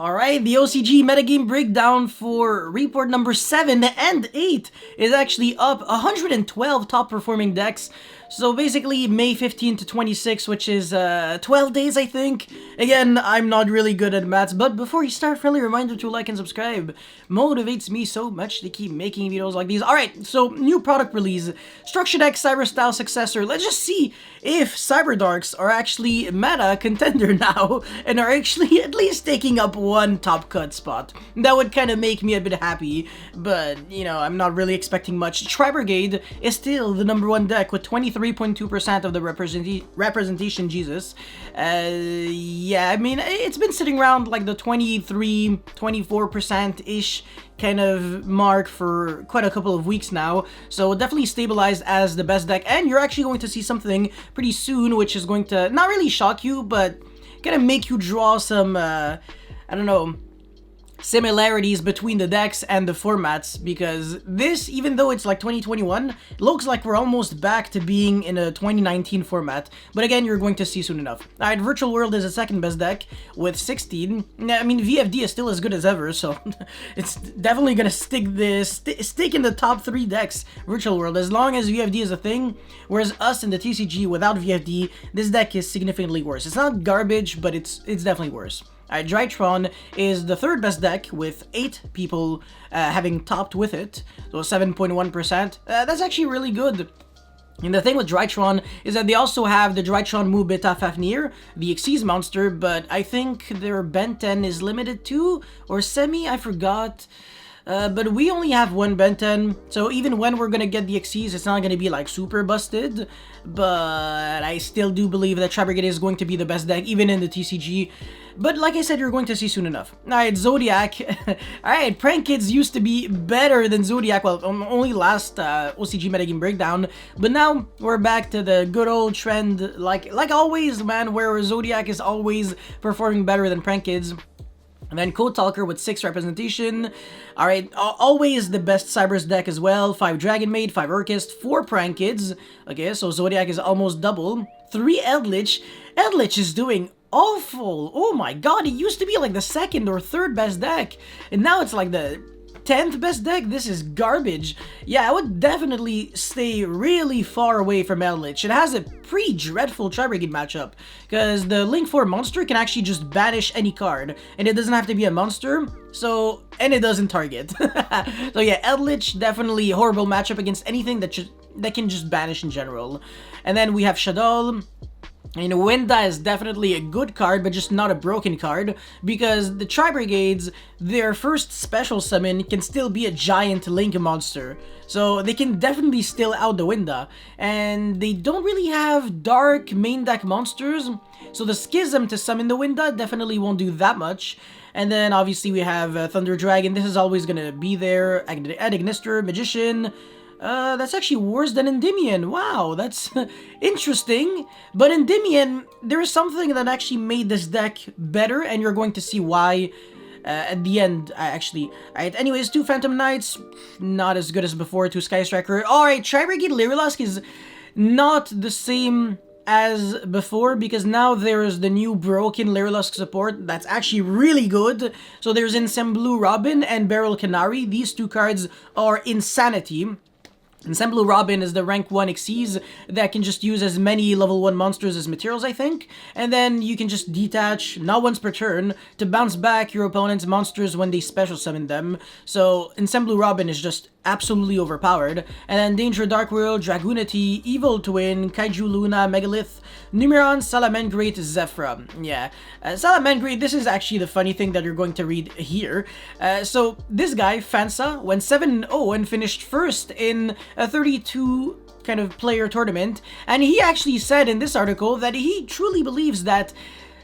Alright, the OCG metagame breakdown for report number 7 and 8 is actually up 112 top performing decks. So basically May 15 to 26, which is 12 days I think. Again, I'm not really good at maths, but before you start, friendly reminder to like and subscribe. Motivates me so much to keep making videos like these. Alright, so new product release. Structure Deck Cyber Style successor. Let's just see if Cyber Darks are actually meta contender now and are actually at least taking up one top cut spot. That would kind of make me a bit happy, but you know, I'm not really expecting much. Tri-Brigade is still the #1 deck with 23.2% of the representation, Jesus. Yeah, I mean, it's been sitting around like the 23-24%-ish kind of mark for quite a couple of weeks now, so definitely stabilized as the best deck, and you're actually going to see something pretty soon which is going to not really shock you, but kind of make you draw some, I don't know, similarities between the decks and the formats, because this, even though it's like 2021, looks like we're almost back to being in a 2019 format, but again, you're going to see soon enough. Alright, Virtual World is the second best deck with 16. I mean, VFD is still as good as ever, so it's definitely gonna stick in the top 3 decks, Virtual World, as long as VFD is a thing, whereas us in the TCG without VFD, this deck is significantly worse. It's not garbage, but it's definitely worse. Alright, Drytron is the third best deck with 8 people having topped with it, so 7.1%. That's actually really good. And the thing with Drytron is that they also have the Drytron Mu Beta Fafnir, the Xyz monster, but I think their Ben 10 is limited to, or semi, I forgot. But we only have one Ben 10, so even when we're gonna get the Xyz, it's not gonna be like super busted, but I still do believe that Tri-Brigade is going to be the best deck, even in the TCG. But like I said, you're going to see soon enough. Alright, Zodiac. Alright, Prank Kids used to be better than Zodiac, well, only last OCG metagame breakdown, but now we're back to the good old trend, like always, man, where Zodiac is always performing better than Prank Kids. And then Code Talker with 6 representation. Alright, always the best Cybers deck as well. 5 Dragon Maid, 5 Orchist, 4 Prank Kids. Okay, so Zodiac is almost double. 3 Eldritch. Eldritch is doing awful. Oh my god, it used to be like the 2nd or 3rd best deck, and now it's like the 10th best deck. This is garbage. Yeah, I would definitely stay really far away from Eldritch. It has a pretty dreadful Tri-Brigade matchup, because the Link 4 monster can actually just banish any card, and it doesn't have to be a monster, so, and it doesn't target. So yeah, Eldritch, definitely a horrible matchup against anything that can just banish in general. And then we have Shadol. And Winda is definitely a good card, but just not a broken card, because the Tri-Brigades, their first special summon can still be a giant Link monster. So they can definitely still out the Winda, and they don't really have dark main deck monsters, so the Schism to summon the Winda definitely won't do that much. And then obviously we have Thunder Dragon. This is always gonna be there. Adignister, Magician. That's actually worse than Endymion. Wow, that's interesting. But Endymion, there is something that actually made this deck better, and you're going to see why at the end, actually. Alright, anyways, 2 Phantom Knights, not as good as before. 2 Sky Striker. Alright, Tri-Brigade Lyrilusk is not the same as before, because now there's the new broken Lyrilusk support that's actually really good. So there's Ensemble Robin and Beryl Canary. These 2 cards are insanity. Ensemble Robin is the rank 1 Xyz that can just use as many level 1 monsters as materials, I think. And then you can just detach, not once per turn, to bounce back your opponent's monsters when they special summon them. So Ensemble Robin is just absolutely overpowered. And then Danger Dark World, Dragoonity, Evil Twin, Kaiju Luna, Megalith, Numeron, Salamangreat, Zephyra. Yeah, Salamangreat, this is actually the funny thing that you're going to read here. So this guy, Fansa, went 7-0 and finished first in a 32 kind of player tournament, and he actually said in this article that he truly believes that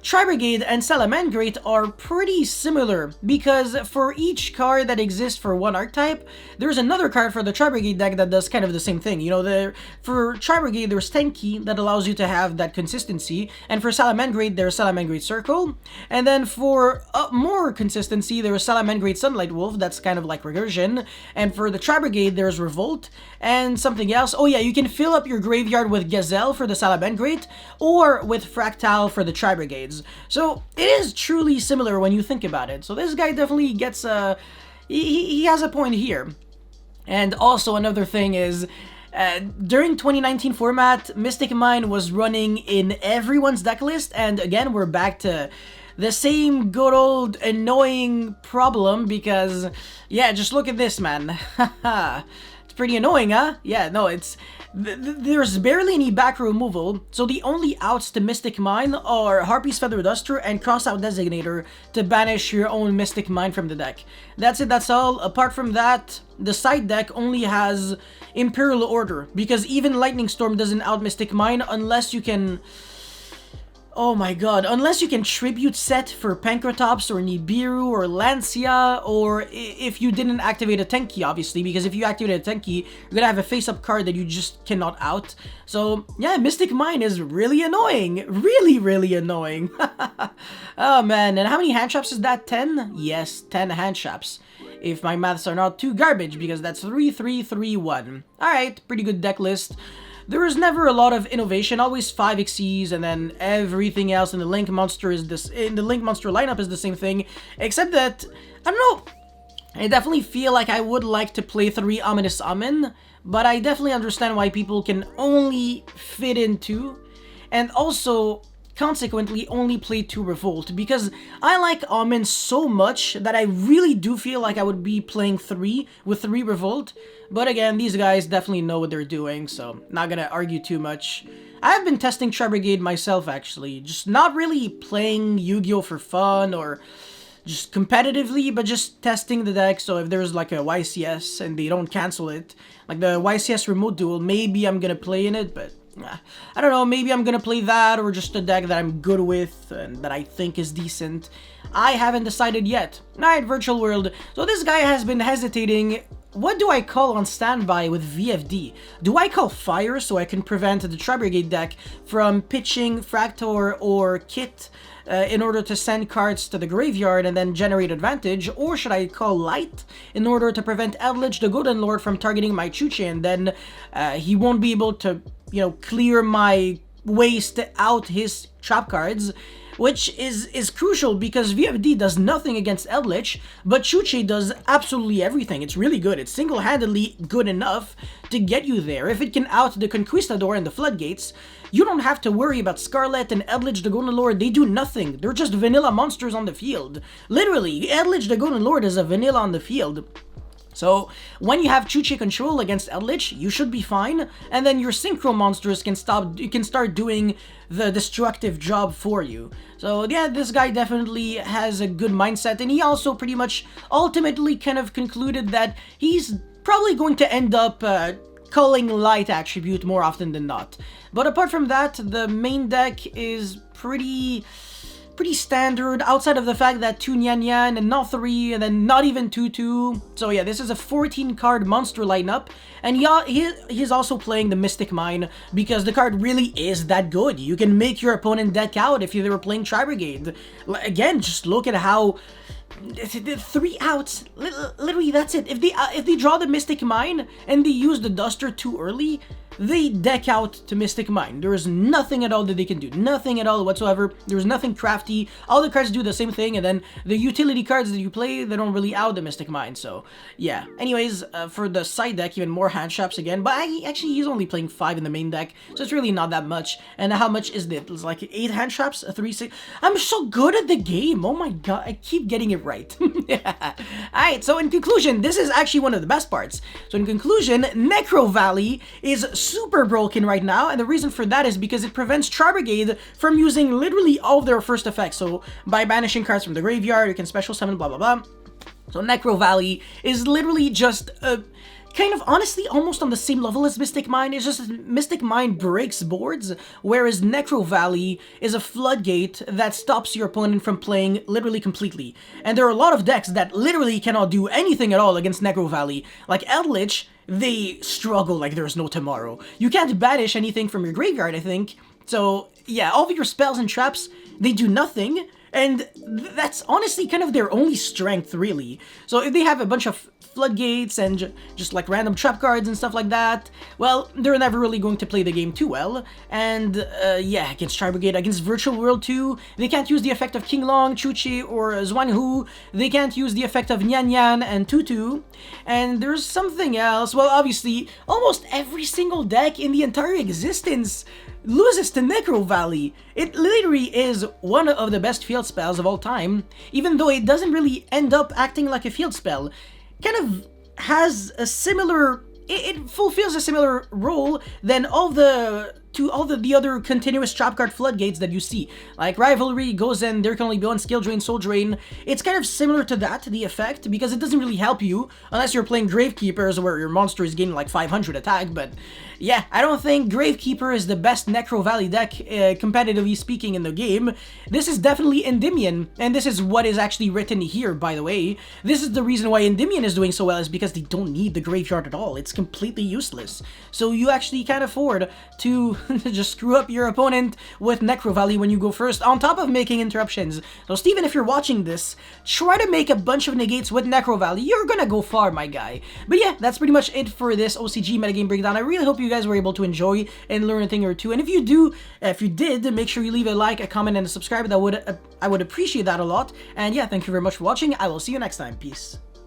Tri-Brigade and Salamangreat are pretty similar, because for each card that exists for one archetype, there's another card for the Tri-Brigade deck that does kind of the same thing. You know, for Tri-Brigade, there's Tenki that allows you to have that consistency, and for Salamangreat, there's Salamangreat Circle, and then for more consistency, there's Salamangreat Sunlight Wolf, that's kind of like Recursion, and for the Tri-Brigade, there's Revolt, and something else. Oh yeah, you can fill up your graveyard with Gazelle for the Salamangreat, or with Fractal for the Tri-Brigade. cards. So it is truly similar when you think about it. So this guy definitely gets he has a point here. And also another thing is, during 2019 format, Mystic Mine was running in everyone's deck list, and again, we're back to the same good old annoying problem because, yeah, just look at this, man. It's pretty annoying, huh? Yeah, no, it's... There's barely any back removal, so the only outs to Mystic Mine are Harpy's Feather Duster and Crossout Designator to banish your own Mystic Mine from the deck. That's it, that's all. Apart from that, the side deck only has Imperial Order, because even Lightning Storm doesn't out Mystic Mine unless you can... Oh my god, unless you can Tribute set for Pankratops or Nibiru or Lancia, or if you didn't activate a Tenki, obviously, because if you activate a Tenki, you're gonna have a face-up card that you just cannot out. So, yeah, Mystic Mine is really annoying. Really, really annoying. Oh man, and how many hand traps is that? 10? Yes, 10 hand traps. If my maths are not too garbage, because that's 3, 3, 3, 1. Alright, pretty good deck list. There is never a lot of innovation, always 5 Xyz, and then everything else in the Link Monster is this. In the Link Monster lineup is the same thing, except that I don't know. I definitely feel like I would like to play 3 Ominous Omen, but I definitely understand why people can only fit in 2, and also consequently only play 2 Revolt, because I like Omen so much that I really do feel like I would be playing 3 with 3 Revolt. But again, these guys definitely know what they're doing, so not gonna argue too much. I've been testing Tri-Brigade myself, actually. Just not really playing Yu-Gi-Oh! For fun or just competitively, but just testing the deck. So if there's like a YCS and they don't cancel it, like the YCS Remote Duel, maybe I'm gonna play in it, but I don't know, maybe I'm gonna play that or just a deck that I'm good with and that I think is decent. I haven't decided yet. Alright, Virtual World. So this guy has been hesitating. What do I call on standby with VFD? Do I call Fire so I can prevent the Tri-Brigade deck from pitching Fractor or Kit in order to send cards to the graveyard and then generate advantage? Or should I call Light in order to prevent Eldritch the Golden Lord from targeting my Chuche, and then he won't be able to, you know, clear my waste out his trap cards? Which is crucial because VFD does nothing against Eldritch, but Chuche does absolutely everything. It's really good. It's single-handedly good enough to get you there. If it can out the Conquistador and the Floodgates, you don't have to worry about Scarlet and Eldritch the Golden Lord. They do nothing. They're just vanilla monsters on the field. Literally, Eldritch the Golden Lord is a vanilla on the field. So, when you have Chuche control against Eldritch, you should be fine, and then your Synchro monsters can start doing the destructive job for you. So yeah, this guy definitely has a good mindset, and he also pretty much ultimately kind of concluded that he's probably going to end up calling Light Attribute more often than not. But apart from that, the main deck is pretty standard, outside of the fact that 2 Nyan Nyan and not 3, and then not even 2-2. So yeah, this is a 14-card monster lineup, and he's also playing the Mystic Mine because the card really is that good. You can make your opponent deck out if they were playing Tri-Brigade. Again, just look at how... 3 outs, literally that's it. If they draw the Mystic Mine and they use the Duster too early, they deck out to Mystic Mine. There is nothing at all that they can do. Nothing at all whatsoever. There's nothing crafty. All the cards do the same thing, and then the utility cards that you play, they don't really out the Mystic Mine. So, yeah. Anyways, for the side deck, even more hand traps again. But actually, he's only playing 5 in the main deck, so it's really not that much. And how much is it? It's like 8 hand traps? 3, 6... I'm so good at the game! Oh my god, I keep getting it right. Alright, so in conclusion, this is actually one of the best parts. So in conclusion, Necro Valley is super broken right now, and the reason for that is because it prevents Tri-Brigade from using literally all of their first effects. So by banishing cards from the graveyard, you can special summon, blah blah blah. So Necro Valley is literally just kind of honestly almost on the same level as Mystic Mine. It's just Mystic Mine breaks boards, whereas Necro Valley is a floodgate that stops your opponent from playing literally completely. And there are a lot of decks that literally cannot do anything at all against Necro Valley. Like Eldritch, they struggle like there's no tomorrow. You can't banish anything from your graveyard, I think. So yeah, all of your spells and traps, they do nothing. And that's honestly kind of their only strength, really. So if they have a bunch of floodgates and just like random trap cards and stuff like that, well, they're never really going to play the game too well. And yeah, against Tri-Brigade, against Virtual World 2, they can't use the effect of King Long, Chuchi, or Zhuanghu. They can't use the effect of Nyan Nyan and Tutu. And there's something else. Well, obviously, almost every single deck in the entire existence loses to Necro Valley. It literally is one of the best field spells of all time, even though it doesn't really end up acting like a field spell. Kind of has a similar, it fulfills a similar role than all the other continuous trap card floodgates that you see. Like Rivalry, Gozen, there can only be one Skill Drain, Soul Drain. It's kind of similar to that, the effect, because it doesn't really help you unless you're playing Gravekeepers where your monster is gaining like 500 attack. But yeah, I don't think Gravekeeper is the best Necro Valley deck, competitively speaking, in the game. This is definitely Endymion, and this is what is actually written here, by the way. This is the reason why Endymion is doing so well, is because they don't need the graveyard at all. It's completely useless. So you actually can't afford to just screw up your opponent with Necro Valley when you go first, on top of making interruptions. So Steven, if you're watching this, try to make a bunch of negates with Necro Valley. You're gonna go far, my guy. But yeah, that's pretty much it for this OCG metagame breakdown. I really hope you guys were able to enjoy and learn a thing or two. And if you did, make sure you leave a like, a comment, and a subscribe. I would appreciate that a lot. And yeah, thank you very much for watching. I will see you next time. Peace.